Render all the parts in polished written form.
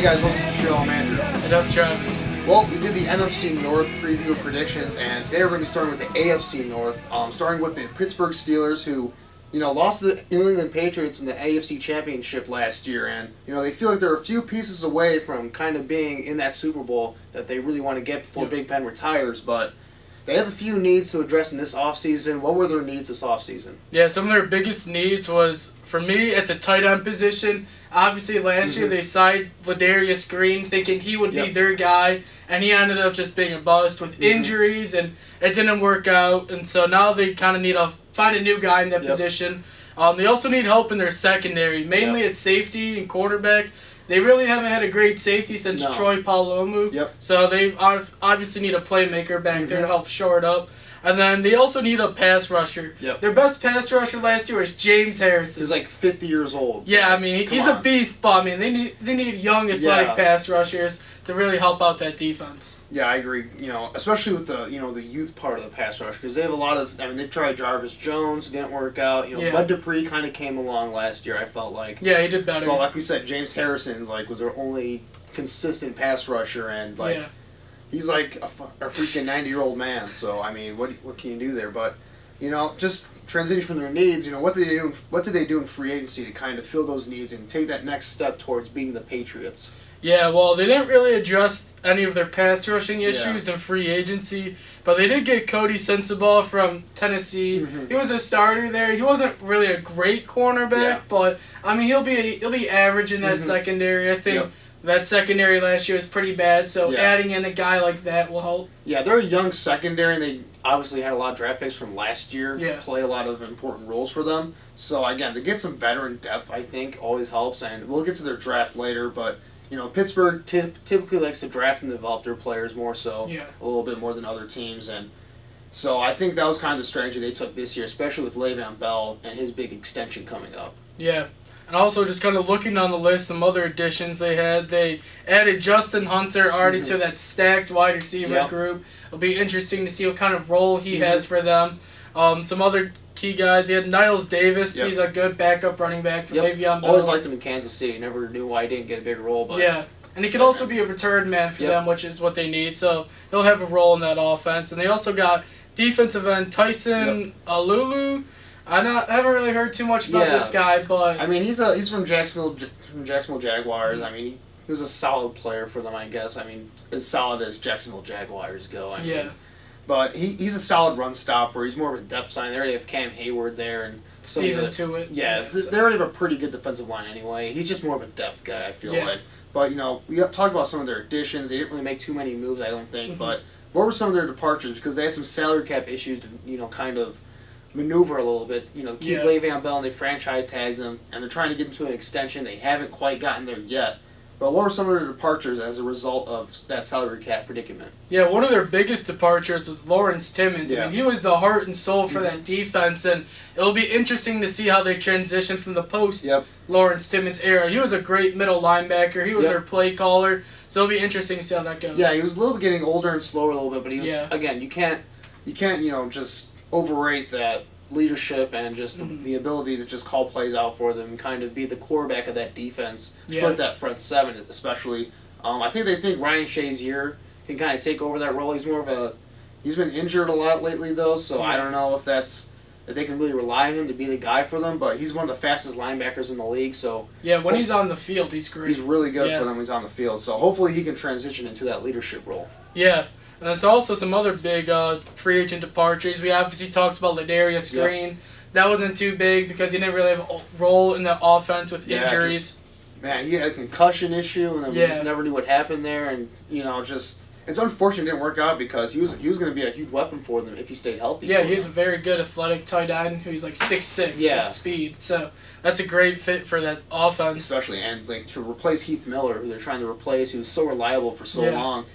guys, welcome to the show. I'm Andrew. And I'm Travis. Well, we did the NFC North preview predictions, and today we're going to be starting with the AFC North, starting with the Pittsburgh Steelers, who, lost to the New England Patriots in the AFC Championship last year, and, they feel like they're a few pieces away from kind of being in that Super Bowl that they really want to get before Big Ben retires, but they have a few needs to address in this offseason. What were their needs this offseason? Yeah, some of their biggest needs was, for me, at the tight end position. Obviously, last year they signed Ladarius Green thinking he would be their guy, and he ended up just being a bust with injuries, and it didn't work out. And so now they kind of need to find a new guy in that position. They also need help in their secondary, mainly at safety and quarterback. They really haven't had a great safety since Troy Polamalu. So they obviously need a playmaker back there to help shore it up. And then they also need a pass rusher. Their best pass rusher last year was James Harrison. He's like 50 years old. Yeah, I mean, he's a beast, but I mean, they need young, athletic pass rushers to really help out that defense. Yeah, I agree. Especially with the the youth part of the pass rush, because they have a lot of. I mean, they tried Jarvis Jones, didn't work out. Bud Dupree kind of came along last year. I felt like. Yeah, he did better. But like we said, James Harrison was their only consistent pass rusher, and he's like a freaking 90-year-old man. So I mean, what can you do there? But just transitioning from their needs. What did they do in free agency to kind of fill those needs and take that next step towards beating the Patriots? Yeah, well, they didn't really address any of their pass rushing issues in free agency, but they did get Cody Sensabaugh from Tennessee. He was a starter there. He wasn't really a great cornerback, but I mean, he'll be average in that secondary. I think that secondary last year was pretty bad, so adding in a guy like that will help. Yeah, they're a young secondary, and they obviously had a lot of draft picks from last year play a lot of important roles for them. So again, to get some veteran depth, I think always helps, and we'll get to their draft later, but. Pittsburgh typically likes to draft and develop their players more so, a little bit more than other teams. And so I think that was kind of the strategy they took this year, especially with Le'Veon Bell and his big extension coming up. Yeah. And also just kind of looking on the list, some other additions they had. They added Justin Hunter already to that stacked wide receiver group. It'll be interesting to see what kind of role he has for them. Some other key guys. He had Niles Davis. He's a good backup running back for Le'Veon Bell. Always liked him in Kansas City. Never knew why he didn't get a bigger role. But and he could also be a return man for them, which is what they need. So he'll have a role in that offense. And they also got defensive end Tyson Alulu. I haven't really heard too much about this guy, but I mean, he's from Jacksonville Jaguars. I mean, he was a solid player for them, I guess. I mean, as solid as Jacksonville Jaguars go. I mean, but he's a solid run stopper. He's more of a depth sign. They already have Cam Hayward there and Steven Tuitt. Yeah, they already have a pretty good defensive line anyway. He's just more of a depth guy, I feel like. But we talked about some of their additions. They didn't really make too many moves, I don't think. But what were some of their departures? Because they had some salary cap issues to kind of maneuver a little bit. Keep Le'Veon Bell, and they franchise tagged him, and they're trying to get him to an extension. They haven't quite gotten there yet. But what were some of their departures as a result of that salary cap predicament? Yeah, one of their biggest departures was Lawrence Timmons. I mean, he was the heart and soul for that defense, and it'll be interesting to see how they transition from the post-Lawrence Timmons era. He was a great middle linebacker. He was their play caller, so it'll be interesting to see how that goes. Yeah, he was a little bit getting older and slower a little bit, but he was, again, you can't just overrate that leadership and just the ability to just call plays out for them and kind of be the quarterback of that defense, split that front seven especially. I think they think Ryan Shazier can kind of take over that role. He's more of he's been injured a lot lately though, so I don't know if they can really rely on him to be the guy for them, but he's one of the fastest linebackers in the league, so when he's on the field, he's great. He's really good for them when he's on the field, so hopefully he can transition into that leadership role. Yeah. And there's also some other big free agent departures. We obviously talked about Ladarius Green. That wasn't too big because he didn't really have a role in the offense with injuries. He had a concussion issue, and then we just never knew what happened there. And it's unfortunate it didn't work out because he was going to be a huge weapon for them if he stayed healthy. Yeah, he's a very good athletic tight end who's like 6'6" with speed. So that's a great fit for that offense. Especially, and to replace Heath Miller, who they're trying to replace, who's so reliable for so long,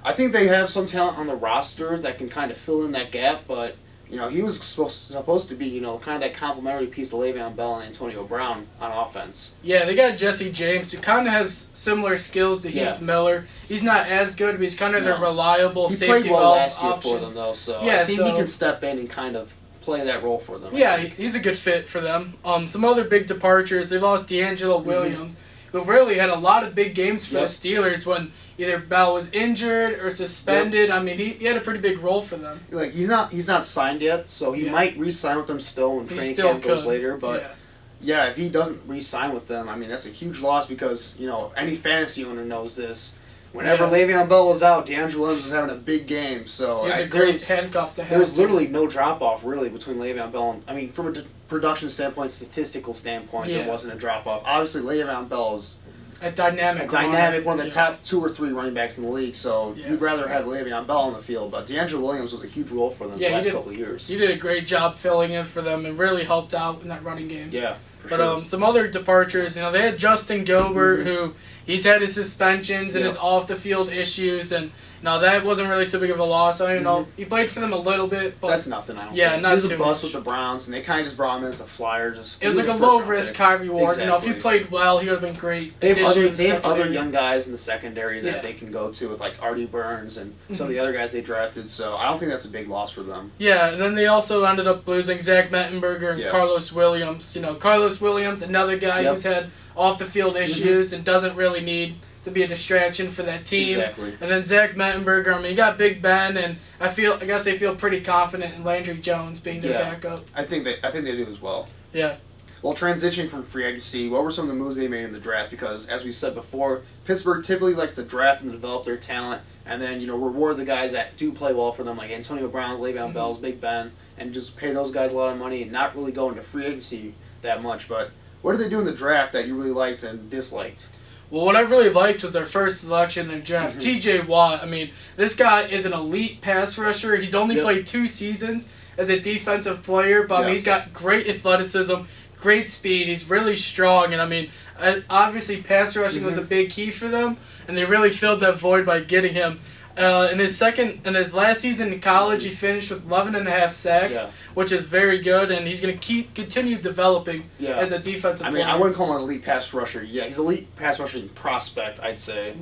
I think they have some talent on the roster that can kind of fill in that gap, but he was supposed to be kind of that complementary piece to Le'Veon Bell and Antonio Brown on offense. Yeah, they got Jesse James, who kind of has similar skills to Heath Miller. He's not as good, but he's kind of their reliable safety valve option. He played well last year for them, though, so I think he can step in and kind of play that role for them. Yeah, he's a good fit for them. Some other big departures, they lost D'Angelo Williams. who really had a lot of big games for the Steelers when either Bell was injured or suspended. I mean, he had a pretty big role for them. Like he's not signed yet, so he might re-sign with them still when training camp goes later. But yeah, if he doesn't re-sign with them, I mean that's a huge loss because any fantasy owner knows this. Whenever Le'Veon Bell was out, DeAndre Williams was having a big game. So he's a great handcuff to have. There was literally no drop-off, really, between Le'Veon Bell and... I mean, from a production standpoint, statistical standpoint, there wasn't a drop-off. Obviously, Le'Veon Bell is... A dynamic, one of the top 2 or 3 running backs in the league, so you'd rather have Le'Veon Bell on the field. But DeAndre Williams was a huge role for them the last couple of years. He did a great job filling in for them and really helped out in that running game. Yeah, But some other departures, they had Justin Gobert, who he's had his suspensions and his off-the-field issues, and that wasn't really too big of a loss. I don't know. He played for them a little bit, but that's nothing. I don't think. Not he was too a bust much. with the Browns, and they kind of just brought him in as a flyer. It was like a low-risk, high-reward. Exactly. If he played well, he would have been great. They have other young guys in the secondary that they can go to with like Artie Burns and some of the other guys they drafted. So I don't think that's a big loss for them. Yeah, and then they also ended up losing Zach Mettenberger and Carlos Williams. Carlos Williams, another guy who's had off-the-field issues and doesn't really need to be a distraction for that team. Exactly. And then Zach Mettenberger, you got Big Ben, and I guess they feel pretty confident in Landry Jones being their backup. I think they do as well. Yeah. Well, transitioning from free agency, what were some of the moves they made in the draft? Because, as we said before, Pittsburgh typically likes to draft and develop their talent, and then, reward the guys that do play well for them, like Antonio Brown's, Le'Veon Bell's, Big Ben, and just pay those guys a lot of money and not really go into free agency that much. But what did they do in the draft that you really liked and disliked? Well, what I really liked was their first selection in the draft, T.J. Watt. This guy is an elite pass rusher. He's only played 2 seasons as a defensive player, but he's got great athleticism, great speed. He's really strong, and obviously pass rushing was a big key for them, and they really filled that void by getting him. In his last season in college, he finished with 11.5 sacks, which is very good, and he's going to continue developing as a defensive player. I wouldn't call him an elite pass rusher. Yeah, he's an elite pass rushing prospect, I'd say,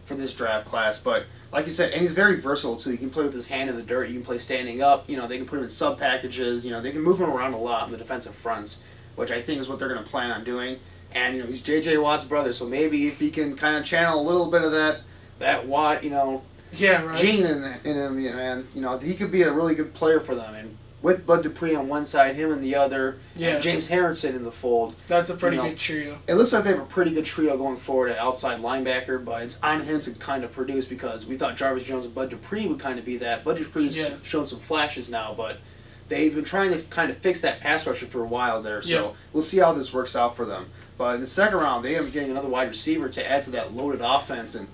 for this draft class. But like you said, and he's very versatile, too. You can play with his hand in the dirt. You can play standing up. They can put him in sub packages. They can move him around a lot on the defensive fronts, which I think is what they're going to plan on doing. And, he's J.J. Watt's brother, so maybe if he can kind of channel a little bit of that Watt, gene in him, man. He could be a really good player for them. And with Bud Dupree on one side, him and the other, and James Harrison in the fold. That's a pretty good trio. It looks like they have a pretty good trio going forward at outside linebacker, but it's on him to kind of produce because we thought Jarvis Jones and Bud Dupree would kind of be that. Bud Dupree's shown some flashes now, but they've been trying to kind of fix that pass rusher for a while there, so we'll see how this works out for them. But in the second round, they end up getting another wide receiver to add to that loaded offense, and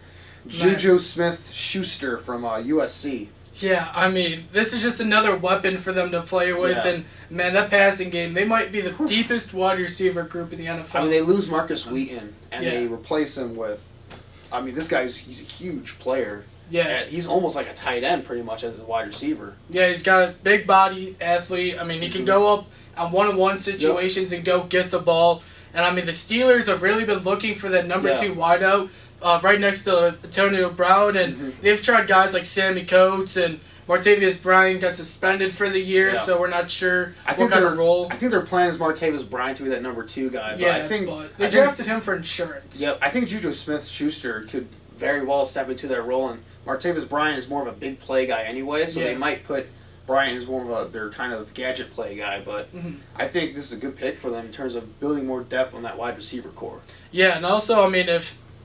Juju Smith-Schuster from USC. Yeah, this is just another weapon for them to play with, and man, that passing game, they might be the deepest wide receiver group in the NFL. They lose Marcus Wheaton, and they replace him with, this he's a huge player. Yeah. He's almost like a tight end, pretty much, as a wide receiver. Yeah, he's got a big body athlete. He can go up on one-on-one situations and go get the ball. And, the Steelers have really been looking for that number 2 wideout. Right next to Antonio Brown, and they've tried guys like Sammy Coates, and Martavius Bryant got suspended for the year, so we're not sure what kind of role. I think their plan is Martavius Bryant to be that number 2 guy. But they drafted him for insurance. Yep, I think Juju Smith-Schuster could very well step into that role, and Martavius Bryant is more of a big play guy anyway, so they might put Bryant as more of their kind of gadget play guy, but I think this is a good pick for them in terms of building more depth on that wide receiver core. Yeah, and also,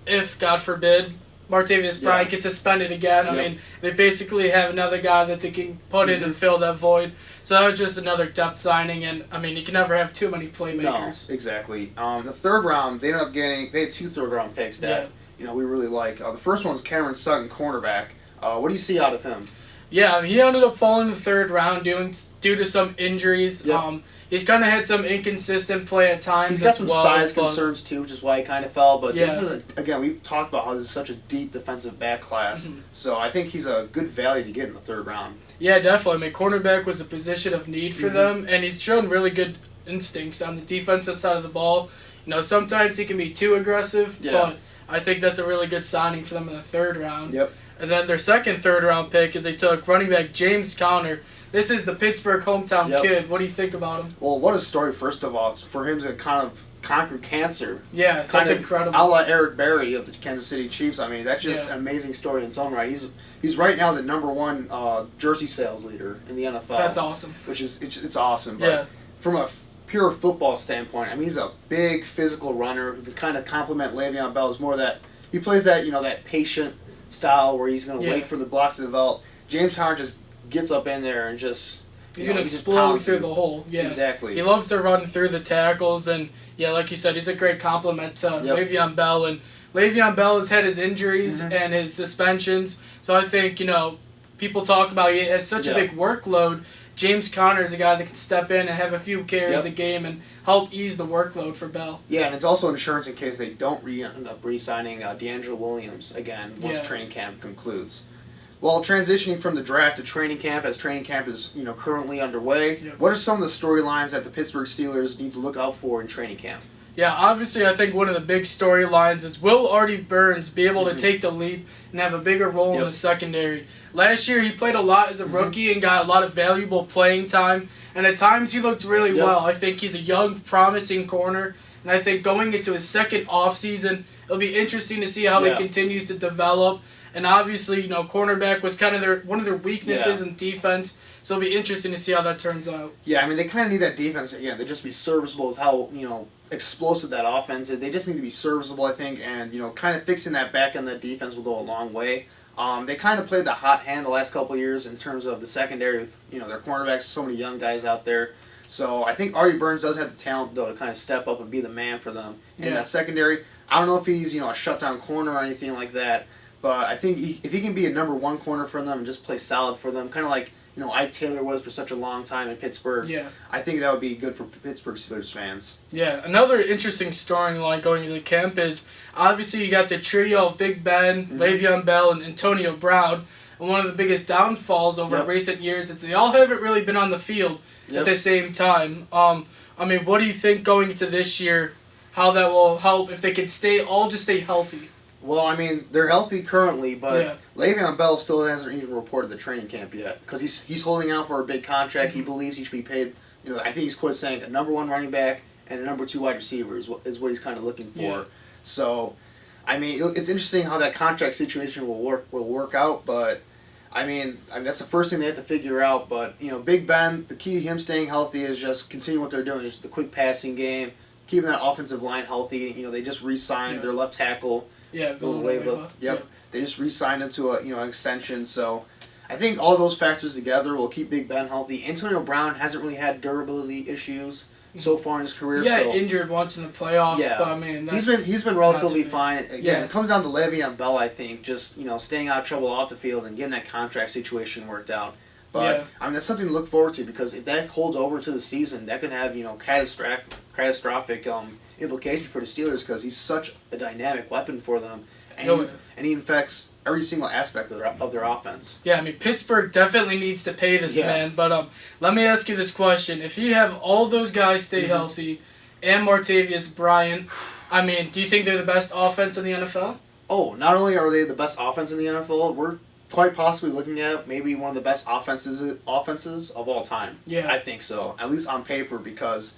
if, God forbid, Martavius Bryant gets suspended again, they basically have another guy that they can put in and fill that void. So that was just another depth signing, and, you can never have too many playmakers. No, exactly. The third round, they ended up they had 2 third-round picks that, we really like. The first one's Cameron Sutton, cornerback. What do you see out of him? Yeah, he ended up falling in the third round due to some injuries. Yep. He's kind of had some inconsistent play at times. He's got some size concerns too, which is why he kind of fell. But this is, again, we've talked about how this is such a deep defensive back class. So I think he's a good value to get in the third round. Yeah, definitely. Cornerback was a position of need for them, and he's shown really good instincts on the defensive side of the ball. Sometimes he can be too aggressive, but I think that's a really good signing for them in the third round. Yep. And then their second third-round pick is they took running back James Conner. This is the Pittsburgh hometown kid. What do you think about him? Well, what a story, first of all. It's for him to kind of conquered cancer. Yeah, that's incredible. A la Eric Berry of the Kansas City Chiefs. I mean, that's just an amazing story in its own right. He's right now the #1 jersey sales leader in the NFL. That's awesome. Which is it's awesome. But from a pure football standpoint, I mean, he's a big physical runner who can kind of complement Le'Veon Bell. Is more that he plays that that patient style where he's going to wait for the blocks to develop. James Conner just gets up in there and just. He's going to explode through the hole. Yeah, exactly. He loves to run through the tackles, and like you said, he's a great compliment to Le'Veon Bell. And Le'Veon Bell has had his injuries and his suspensions, so I think people talk about he has such a big workload. James Conner is a guy that can step in and have a few carries a game and help ease the workload for Bell. Yeah, and it's also insurance in case they don't end up re-signing DeAngelo Williams again once training camp concludes. Well, transitioning from the draft to training camp, as training camp is currently underway, what are some of the storylines that the Pittsburgh Steelers need to look out for in training camp? Yeah, obviously I think one of the big storylines is will Artie Burns be able to take the leap and have a bigger role in the secondary? Last year he played a lot as a rookie and got a lot of valuable playing time, and at times he looked really well. I think he's a young, promising corner, and I think going into his second offseason, it'll be interesting to see how he continues to develop. And obviously, cornerback was kind of one of their weaknesses in defense. So it'll be interesting to see how that turns out. Yeah, I mean, they kind of need that defense. Again, they just be serviceable as how, explosive that offense is. They just need to be serviceable, I think, and, kind of fixing that back end of that defense will go a long way. They kind of played the hot hand the last couple of years in terms of the secondary with, their cornerbacks, so many young guys out there. So I think Artie Burns does have the talent, though, to kind of step up and be the man for them in that secondary. I don't know if he's, a shutdown corner or anything like that. But I think if he can be a #1 corner for them and just play solid for them, kind of like Ike Taylor was for such a long time in Pittsburgh, I think that would be good for Pittsburgh Steelers fans. Yeah, another interesting storyline going into the camp is obviously you got the trio of Big Ben, Le'Veon Bell, and Antonio Brown. And one of the biggest downfalls over recent years is they all haven't really been on the field at the same time. I mean, what do you think going into this year, how that will help if they can stay healthy? Well, I mean, they're healthy currently, but Le'Veon Bell still hasn't even reported the training camp yet because he's holding out for a big contract. He believes he should be paid. I think he's quoted saying a #1 running back and a #2 wide receiver is what he's kind of looking for. Yeah. So, I mean, it's interesting how that contract situation will work out, but I mean that's the first thing they have to figure out. But Big Ben, the key to him staying healthy is just continue what they're doing, just the quick passing game, keeping that offensive line healthy. They just re-signed their left tackle. Yeah, Villanueva. Yep. They just re-signed him to an extension. So I think all those factors together will keep Big Ben healthy. Antonio Brown hasn't really had durability issues so far in his career. Yeah, injured once in the playoffs. But I mean, he's been relatively fine. Again, it comes down to Le'Veon Bell. I think just staying out of trouble off the field and getting that contract situation worked out. But I mean that's something to look forward to because if that holds over to the season, that can have catastrophic implications for the Steelers because he's such a dynamic weapon for them, and he infects every single aspect of their offense. Yeah, I mean Pittsburgh definitely needs to pay this man. But let me ask you this question: if you have all those guys stay healthy, and Martavius Bryant, I mean, do you think they're the best offense in the NFL? Oh, not only are they the best offense in the NFL, we're quite possibly looking at maybe one of the best offenses of all time. Yeah, I think so. At least on paper, because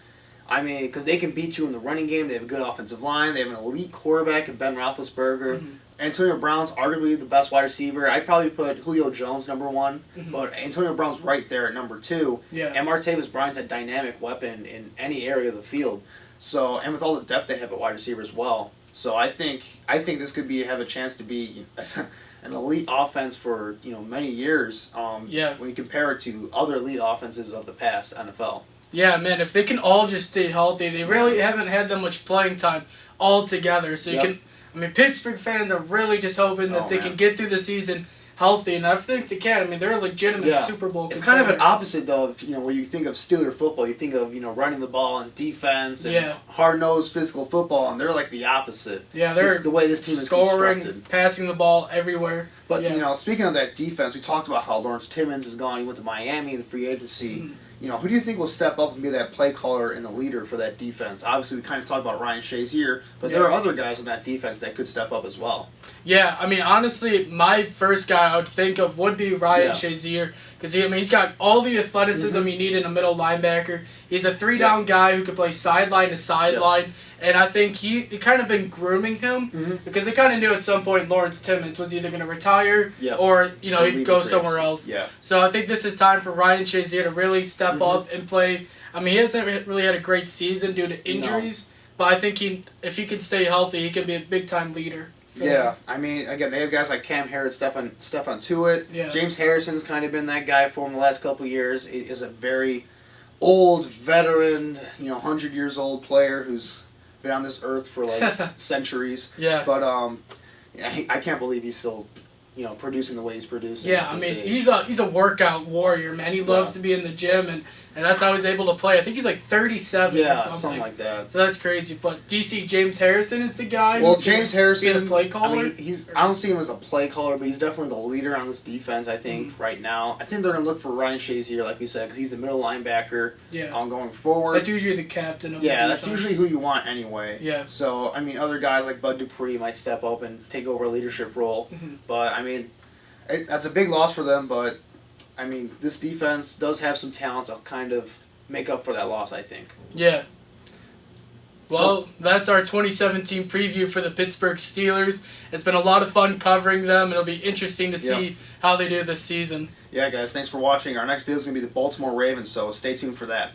they can beat you in the running game. They have a good offensive line. They have an elite quarterback in Ben Roethlisberger. Antonio Brown's arguably the best wide receiver. I'd probably put Julio Jones #1, but Antonio Brown's right there at #2. Yeah. And Martavis Bryant's a dynamic weapon in any area of the field. So, and with all the depth they have at wide receiver as well. So I think this could have a chance to be an elite offense for many years. When you compare it to other elite offenses of the past NFL. Yeah, man, if they can all just stay healthy, they really haven't had that much playing time all together. So Pittsburgh fans are really just hoping that they can get through the season healthy, and I think they can. I mean, they're a legitimate Super Bowl contender. It's kind of an opposite, though, of, where you think of Steeler football, you think of, running the ball and defense and hard-nosed physical football, and they're like the opposite. Yeah, they're the way this team is scoring, constructed. passing the ball everywhere. But, speaking of that defense, we talked about how Lawrence Timmons is gone. He went to Miami in the free agency. Who do you think will step up and be that play caller and the leader for that defense? Obviously, we kind of talked about Ryan Shazier, but there are other guys in that defense that could step up as well. Yeah, I mean, honestly, my first guy I would think of would be Ryan Shazier, Because he's got all the athleticism you need in a middle linebacker. He's a 3-down guy who can play sideline to sideline. And I think he kind of been grooming him because they kind of knew at some point Lawrence Timmons was either going to retire or, he'd go somewhere else. Yeah. So I think this is time for Ryan Shazier to really step up and play. I mean, he hasn't really had a great season due to injuries, but I think if he can stay healthy, he can be a big-time leader. Yeah, I mean, again, they have guys like Cam Harrod, Stefan Tuitt. Yeah. James Harrison's kind of been that guy for him the last couple of years. He is a very old, veteran, 100 years old player who's been on this earth for like centuries. Yeah. But I can't believe he's still, producing the way he's producing. Yeah, I mean, he's a workout warrior, man. He loves to be in the gym, and that's how he's able to play. I think he's like 37 or something like that. So that's crazy. But do you see James Harrison is the guy? Well, James Harrison, be the play caller? I mean, I don't see him as a play caller, but he's definitely the leader on this defense, I think, right now. I think they're going to look for Ryan Shazier, like we said, because he's the middle linebacker going forward. That's usually the captain of the defense. That's usually who you want anyway. Yeah. So, I mean, other guys like Bud Dupree might step up and take over a leadership role. But, I mean, that's a big loss for them, but, I mean, this defense does have some talent to kind of make up for that loss, I think. Yeah. Well, that's our 2017 preview for the Pittsburgh Steelers. It's been a lot of fun covering them. It'll be interesting to see how they do this season. Yeah, guys, thanks for watching. Our next video is going to be the Baltimore Ravens, so stay tuned for that.